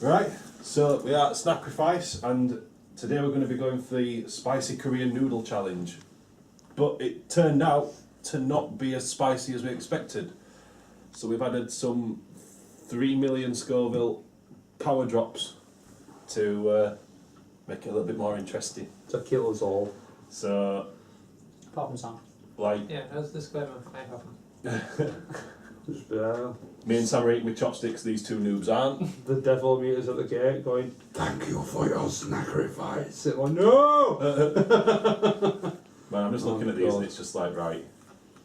Right, so we are at Snackrifice, and today we're going to be going for the spicy Korean noodle challenge. But it turned out to not be as spicy as we expected. So we've added some 3 million Scoville power drops to make it a little bit more interesting. To kill us all. So, Apart from Sam. like, Yeah, as a disclaimer, I haven't. me and Sam are eating with chopsticks, these two noobs aren't. The devil meters at the gate going, "Thank you for your sacrifice." It like, no! Man, I'm just looking at these and it's just like, right,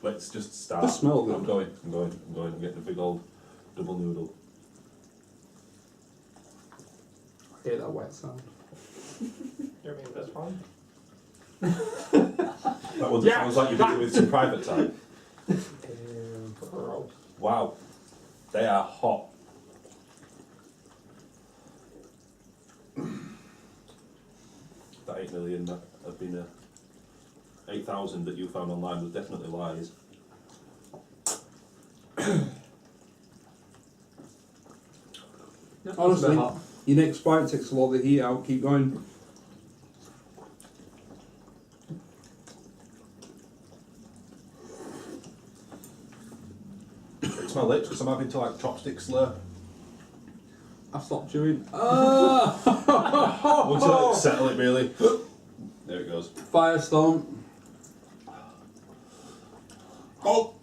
let's just start. They smell good. I'm going, I'm getting a big old double noodle. I hate that wet sound. You mean this one? That one sounds like you're doing it with some private time. Wow, they are hot. That 8 million that have been 8,000 that you found online was definitely lies. Honestly, your next bite takes a lot of the heat out, keep going. It's my lips because I'm having to like chopstick slur. I've stopped chewing. Once you let it settle it really. There it goes. Firestorm. Oh!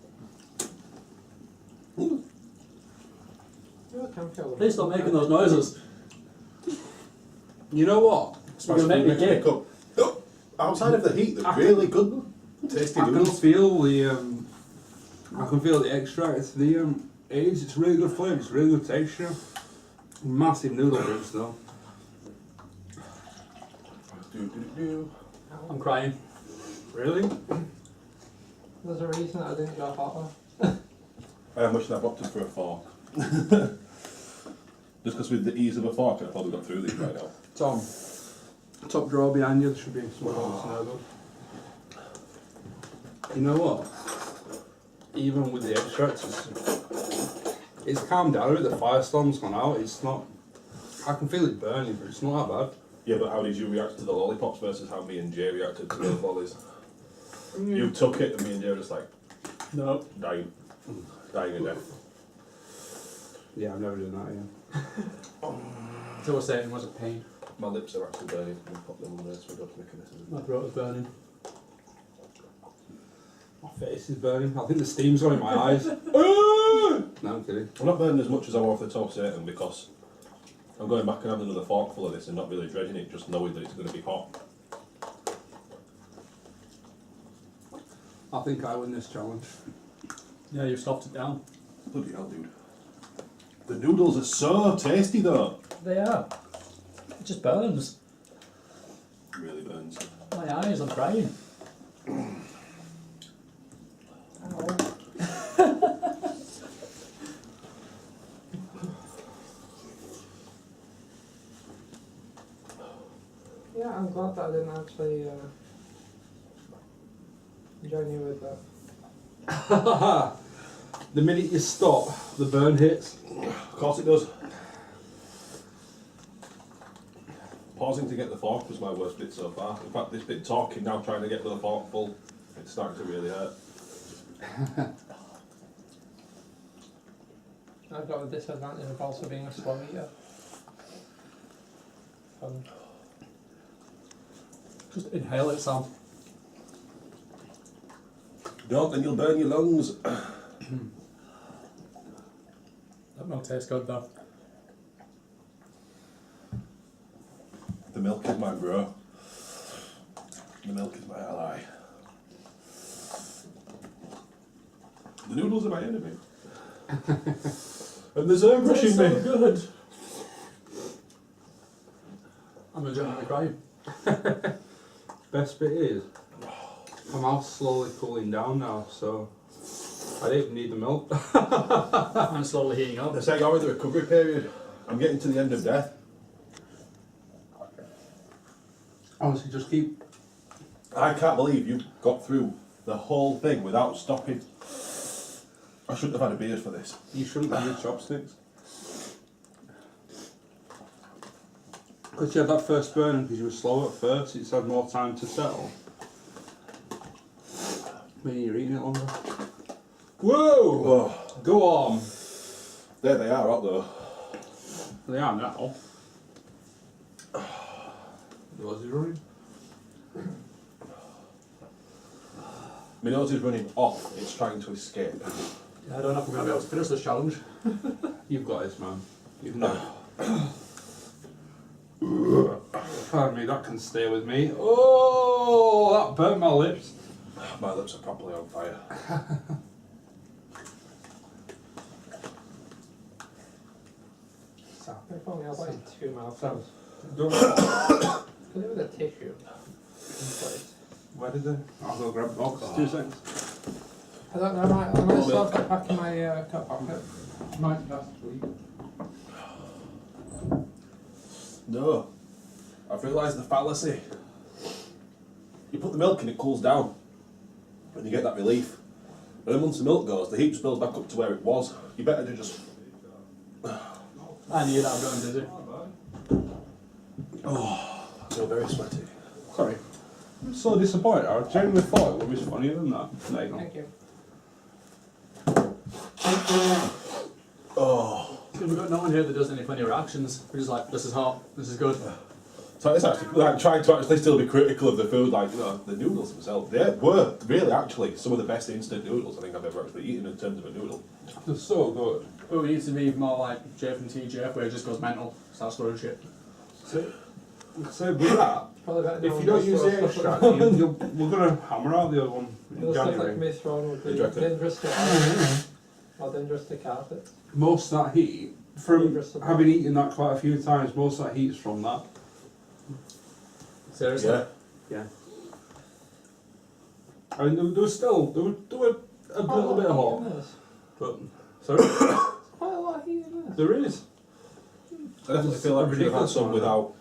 Please stop making those noises. You know what? You're going to make me kick. Outside of the heat, they're really good. Tasty I can noodles. feel the I can feel the extract. It's the age. It's really good flavour. It's really good texture. Massive noodle rings though. I'm crying. Really? There's a reason that I didn't go hotter. How much have I opted for a fork? Just because with the ease of a fork, I've probably got through these right now. Tom, top drawer behind you. There should be some noodles. You know what? Even with the extract, it's calmed down a bit. The firestorm's gone out. It's not. I can feel it burning, but it's not that bad. Yeah, but how did you react to the lollipops versus how me and Jay reacted to those lollies? You took it, and me and Jay were just like, No. dying of death. Yeah, I've never done that. Yeah. So I was saying, was it pain? My lips are actually burning. I'm going to pop them on there so we don't make a mess of My them. throat was burning. My face is burning. I think the steam's gone in my eyes. No, I'm kidding. I'm not burning as much as I was off the top Satan because I'm going back and having another fork full of this and not really dreading it, just knowing that it's going to be hot. I think I win this challenge. Yeah, you stopped it down. Bloody hell, dude. The noodles are so tasty though. They are. It just burns. It really burns. My eyes, I'm crying. Yeah, I'm glad that I didn't actually join you with that. The minute you stop, the burn hits. Of course it does. Pausing to get the fork was my worst bit so far. In fact, this bit talking now, trying to get the fork full, it's starting to really hurt. I've got the disadvantage of also being a slow eater. Just inhale it, Sam. Don't, then you'll burn your lungs. That don't taste good though. The milk is my bro. The milk is my ally. The noodles are my enemy. And there's a rushing me. Good. I'm legitimately crying. Best bit is, my mouth's slowly cooling down now, so I don't even need the milk. I'm slowly heating up. They say you're in the recovery period. I'm getting to the end of death. Honestly, just keep. I can't believe you got through the whole thing without stopping. I shouldn't have had a beard for this. You shouldn't have used chopsticks. Because you had that first burn because you were slow at first, it's had more time to settle. Maybe you're eating it longer. Whoa! Oh, Go on! there they are, aren't they? They are now. Yours is running. My nose is running off, it's trying to escape. Yeah, I don't know if I'm going to be able to finish this challenge. You've got this, man. You've got it. Pardon me, that can stay with me. Oh, that burnt my lips. My lips are properly on fire. If only I had like 2 mouthfuls. Don't. Could it with a tissue? Where did they? I'll go grab the box. 2 seconds. I don't know, I might start that back in my coat pocket. Might be last week. No, I've realised the fallacy. You put the milk in, it cools down, and you get that relief. And then once the milk goes, the heat just builds back up to where it was. You better do just... I knew that I'm going dizzy. Oh, I feel very sweaty. Sorry. I'm so disappointed. I genuinely thought it would be funnier than that. There you go. Thank you. Oh. We've got no one here that does any funny reactions. We're just like, this is hot, this is good. So it's actually like trying to actually still be critical of the food, like, you know, the noodles themselves. They were really actually some of the best instant noodles I think I've ever actually eaten in terms of a noodle. They're so good. But we need to be more like Jeff and TJ, where it just goes mental, starts throwing shit. So with that, Probably better if you don't use the extract, we're going to hammer out the other one in stuff that can January. be thrown would be Do you reckon? dangerous to or dangerous to carpet. Most of that heat, from having eaten that quite a few times, most of that heat's from that. Seriously? Yeah. Yeah. I mean, there was still, there were a little bit of hot, but, sorry? Quite a lot of heat in this. There is. I definitely feel like we should have had Ridiculous some amount.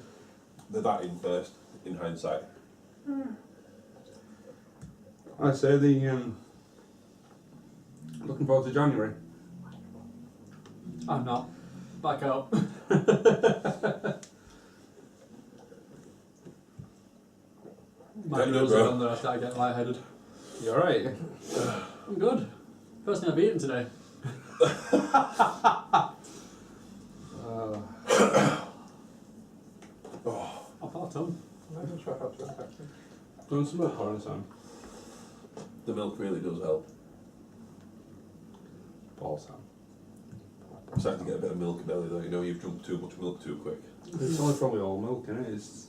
without that in first, in hindsight. I say looking forward to January. I'm not. Back out. My Getting nose good, is bro. on there, I start getting lightheaded. You alright? I'm good. First thing I've eaten today. I'll part tongue. I'm not even sure how to affect it. Doing some milk on time. The milk really does help. Balls time. I'm starting to get a bit of milk belly though, you know, you've drunk too much milk too quick. It's only probably all milk, isn't it? It's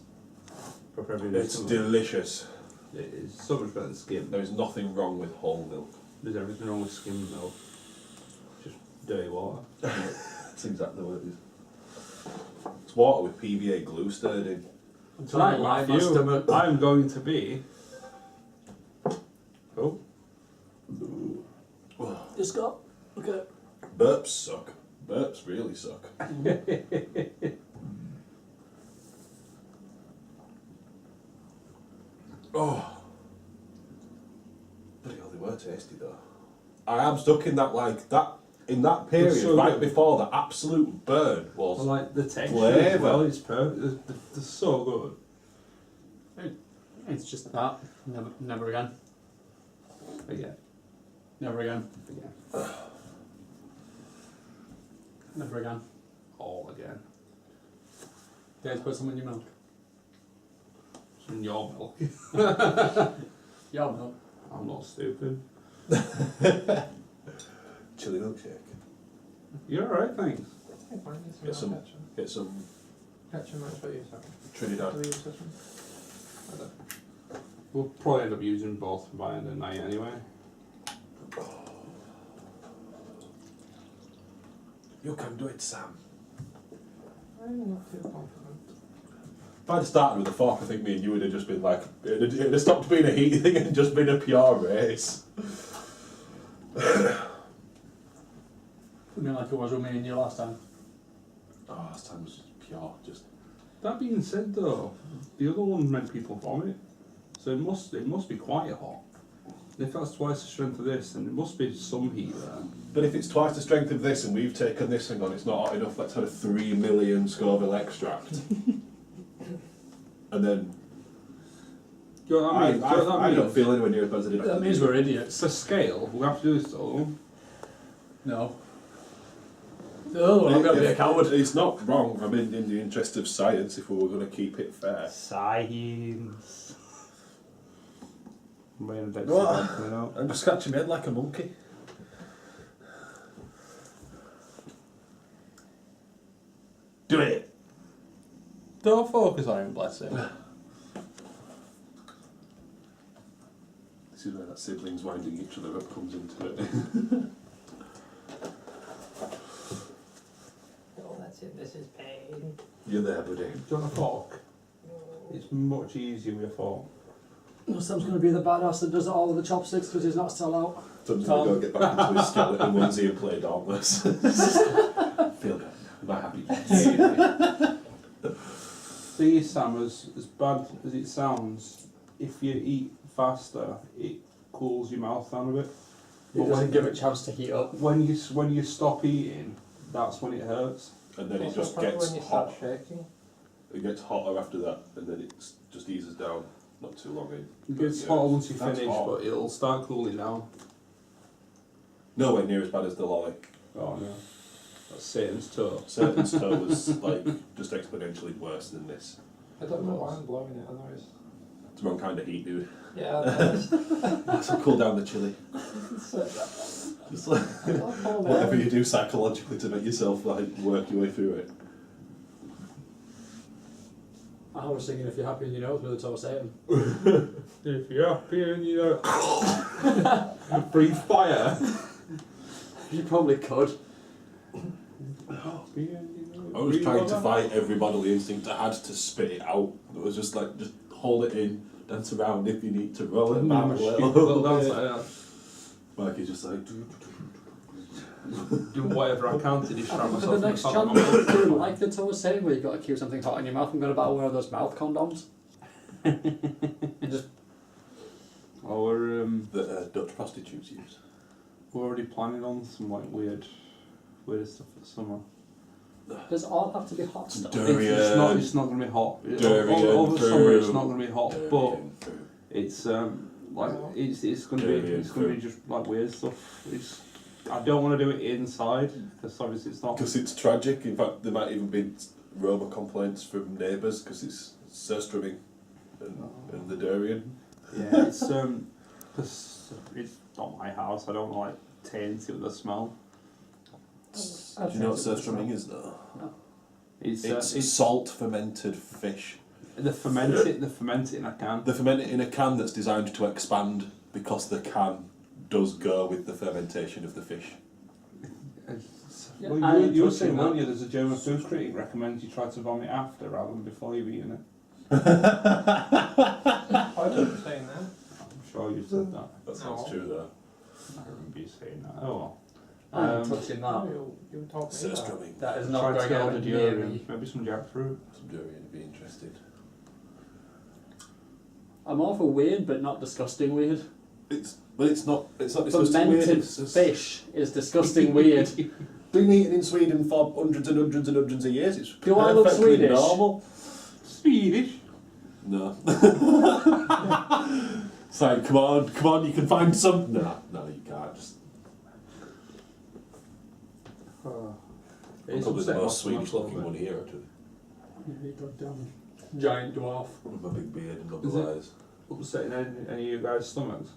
proper every day. It's delicious. It is so much better than skim. There is nothing wrong with whole milk. There's everything wrong with skimmed milk. Just dirty water. That's exactly what it is. It's water with PVA glue stirred in. Tonight, My Matthew, stomach. I'm going to be... Oh. Just got. Okay. Burps suck. Burps really suck. Oh. Bloody hell, they were tasty though. I am stuck in that, like, in that period, so right good. before the absolute burn was. I like the texture Flavour. as well, it's perfect. They're so good. It's just that. Never again. Again. Never again. Again. Never again. All again. Dad, put some in your milk. It's in your milk. Your milk. I'm not stupid. Chilli milkshake. You're alright, thanks. Get some Ketchup might for you, sorry. Trinidad. Do we use this one? We'll probably end up using both by the end of the night anyway. You can do it, Sam. I'm not too confident. If I'd started with a fork, I think me and you would have just been like, it'd have stopped being a heat thing and just been a pure race. I mean, like it was with me and you last time. Oh, last time was pure, just. That being said though, the other one meant people vomit. So it must be quite hot. If that's twice the strength of this, then there must be some heat there. But if it's twice the strength of this and we've taken this and gone, it's not hot enough, let's have a 3 million Scoville extract. and then Do you know what that means? Do you know what that I don't means? feel anywhere near as bad as I did. That means we're idiots. It's a scale. We have to do this though. No. Oh, I'm going to be a coward. It's not wrong. I mean, in the interest of science, if we were going to keep it fair. Science. What? I'm just scratching my head like a monkey. Do it. Don't focus on him, bless him. This is where that siblings winding each other up comes into it. Oh, that's it. This is pain. You're there, buddy. Do you want a fork? It's much easier with a fork. Sam's going to be the badass that does it all with the chopsticks because he's not still out. Tom's going to go get back into his skeleton onesie and play Dauntless. Feel good. Am I happy? See, Sam, as bad as it sounds, if you eat faster, it cools your mouth down a bit. It doesn't give it a chance to heat up. When you stop eating, that's when it hurts. And then it Also, just probably gets when you start hot. shaking. It gets hotter after that, and then it just eases down. Not too long in. It gets But, hotter once you that's finish, hot. but it'll start cooling down. Nowhere near as bad as the lolly. Oh no. That's Satan's toe. Satan's toe was like just exponentially worse than this. I don't know why I'm blowing it, otherwise. It's the wrong kind of heat, dude. Yeah, that is. So cool down the chili. Just like whatever you do psychologically to make yourself like work your way through it. I was thinking if you're happy in your nose with a toe Satan. If you're happy and you know, breathe fire. You probably could. I was trying to fight every bodily instinct I had to spit it out. It was just like, just hold it in, dance around if you need to, roll it back a little dance bit. like that. Mikey's just like... Do whatever I can to distract myself. For the next from challenge, do you like the toe Satan where you've got to keep something hot in your mouth? I'm going to buy one of those mouth condoms. And just Or That Dutch prostitutes use. we're already planning on some like weird stuff for the summer. does it all have to be hot stuff? Durian. It's not going to be hot. Durian Over the summer, fruit. it's not going to be hot, but Durian fruit. it's like it's going to be Durian fruit. just like weird stuff. I don't want to do it inside because obviously it's not. Because it's tragic. In fact, there might even be Roma complaints from neighbours because it's surströmming and the durian. Yeah, it's because it's not my house. I don't want to like taint it with the smell. Do you know what surströmming is though? No. It's salt fermented fish. They ferment it in a can. They ferment it in a can that's designed to expand because the can does go with the fermentation of the fish. Yeah, Well, I you were trust saying, you, weren't you, there's a German food critic recommends you try to vomit after rather than before you've eaten it. I wasn't saying that. I'm sure you said that. That sounds No. true though. I remember you saying that. Oh well. I ain't touching that. Oh, you were talking about. Surströmming. That is Try not to going get out on the near durian. me. Maybe some jackfruit. Some durian would be interested. I'm all for weird, but not disgusting weird. It's not disgusting weird. Fermented It's just fish is disgusting weird. been eaten in Sweden for hundreds and hundreds and hundreds of years. It's Do I look perfectly Swedish? normal. Swedish. No. It's like, come on, you can find some. No, you can't. Just It's probably the upsetting most off Swedish the looking mouth a one bit. here, actually. You goddamn giant dwarf. With my big beard and Is double it? eyes. Upsetting any of you guys' stomachs.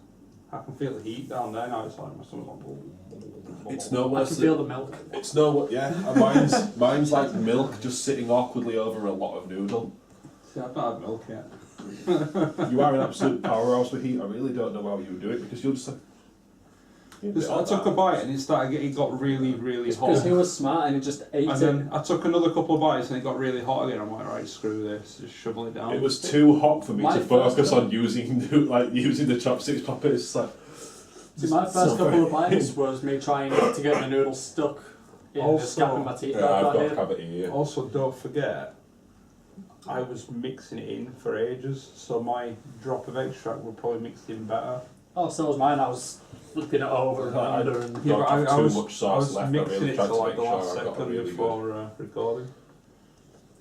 I can feel the heat down there now. It's like my stomach's like. It's no I worse. can feel the milk. It's no, yeah. and mine's like milk just sitting awkwardly over a lot of noodle. See, I've not had milk yet. You are an absolute powerhouse with heat. I really don't know how you would do it because you'll just like. Just, I took a bite and it got really, really hot. Because he was smart and he just ate And it. then I took another couple of bites and it got really hot again. I'm like, right, screw this, just shovel it down. It was too hot for me My to first focus couple- on using the chopsticks properly. It's like. See, my it's first so couple of very- bites was me trying not to get the noodle stuck in the Also- scab of my teeth. Yeah, I've got a here. cavity here. Also, don't forget, I was mixing it in for ages, so my drop of extract would probably mix in better. Oh, so was mine. I was flipping it over and I- under and... Don't have I too was, much sauce I was left. I mixing really it tried to to like make the sure last I got a second really before recording.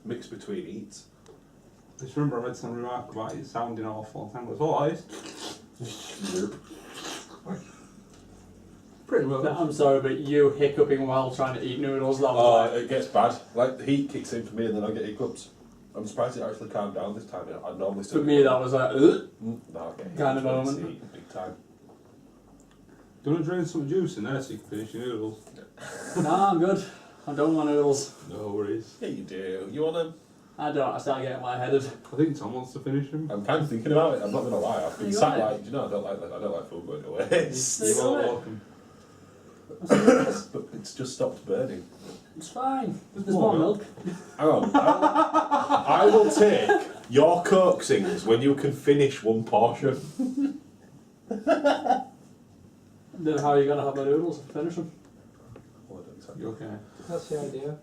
Mix between eats. Just remember I read some remark about it sounding awful. I was alright. Pretty much. I'm sorry, but you hiccuping while trying to eat noodles, that was like... It gets bad. Like, the heat kicks in for me and then I get hiccups. I'm surprised it actually calmed down this time. I'd normally still... For me, that was like, ugh. No, okay. Kind of moment. Heat, big time. Do you want to drain some juice in there so you can finish your noodles? Nah, I'm good. I don't want noodles. No worries. Yeah, you do. You want them? I don't. I start getting lightheaded. I think Tom wants to finish them. I'm kind of thinking about it. I'm not going to lie. I've been You sat got it? like, you know, I don't like food going to waste. You got You're it? welcome. But it's just stopped burning. It's fine. There's more more milk. Hang on. I will take your coaxings when you can finish one portion. Then how are you going to have my noodles and finish them? Well, I don't exactly. You okay? That's the idea.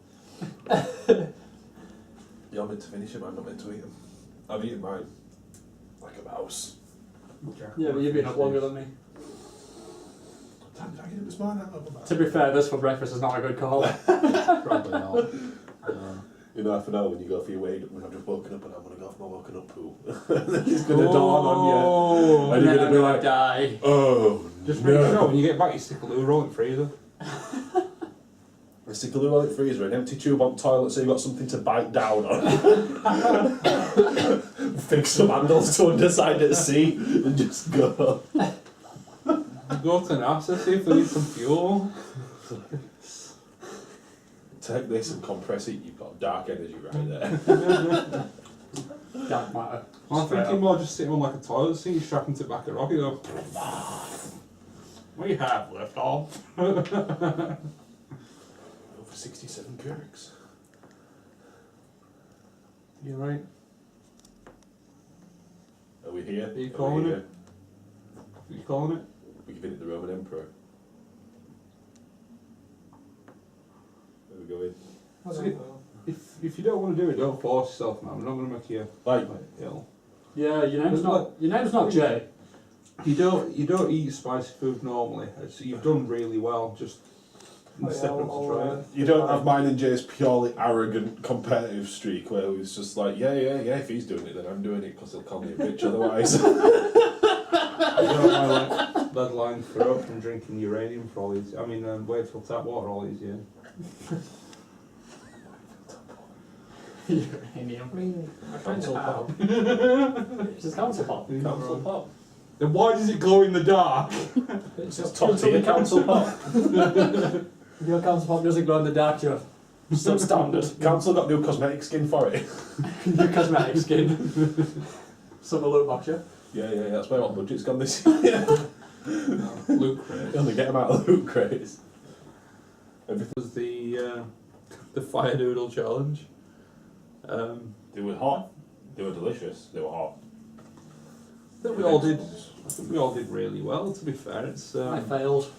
You're meant to finish them, I'm not meant to eat them. I've eaten mine. Like a mouse. Yeah, but you've been up longer than me. Damn, did I get it this morning? To be fair, this for breakfast is not a good call. Probably not. You know, half an hour when you go for your wake up, when I've just woken up and I'm going to go for my woken up poo. It's going to dawn on you. Oh, And you're then going to be I'm like, die. oh, just make sure when you get back you stick a little roll in the freezer. I stick a little in the freezer, an empty tube on the toilet so you've got something to bite down on. Fix some handles to underside the seat and just go. Go to NASA, see if they need some fuel. Take this and compress it, you've got dark energy right there. Dark matter. I'm thinking more just sitting on like a toilet seat, strapping to the back of a rocket, go. We have left off. Over 67 Kirks. You right? Are we here? Are you we calling here? it? Are you calling it? We're giving it the Roman Emperor. Where are we going? I don't See- know. If you don't want to do it, don't force yourself, man. I'm not going to make you Like, ill. Yeah, your name's not Jay. You don't eat spicy food normally. So you've done really well. Just step up to try it. you don't have mine and Jay's purely arrogant competitive streak where it was just like, yeah, if he's doing it, then I'm doing it because he'll call me a bitch otherwise. I don't have my lead line throat from drinking uranium for all these. I mean, Wakefield tap water all these years. Uranium. I mean, I kind Council of pop. have. It's just council pop. Council pop. Then why does it glow in the dark? It's just top tier council pop. If your council pop doesn't glow in the dark, you're substandard. Council got new cosmetic skin for it. Your cosmetic skin. Summer look box, yeah? Yeah, that's where what budget's gone this year. Luke You only get them out of loot crates. Everything was the fire noodle challenge. They were hot. They were delicious. They were hot. I think we all did. I think we all did really well. To be fair, it's I failed.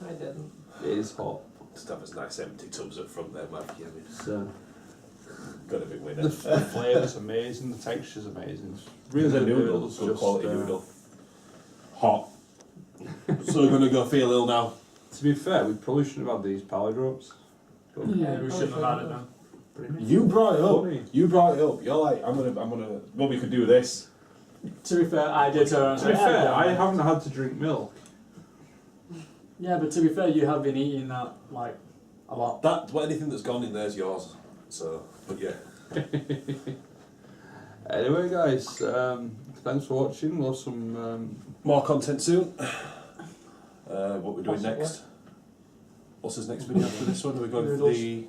I didn't. it is hot. Just have us nice empty tubs up front there, Mike. Yeah, It's, got a big winner. the flavour's amazing. The texture's amazing. It's really Really, good noodle, noodles. good just, quality noodle. Hot. So we're gonna go feel ill now. To be fair, we probably shouldn't have had these pallet drops. But Yeah, we shouldn't have had it now. You brought it up. Funny. You brought it up. You're like, I'm gonna. Well, we could do this. To be fair, I did turn around and To be say, fair, "Yeah, I go on." haven't had to drink milk. Yeah, but to be fair, you have been eating that, like, a lot. Anything that's gone in there's yours. So, but yeah. Anyway, guys, thanks for watching. We'll have some. More content soon. What we're doing Possibly. next? What's his next video after this one? Are we going for Noodles. the?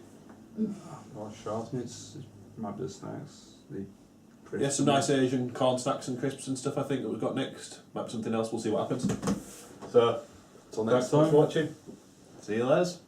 More short meats, might be the snacks. The Yeah, some nice Asian corn snacks and crisps and stuff. I think that we've got next. Might be something else. We'll see what happens. So, Till thanks next so much time. for watching. See you, Les.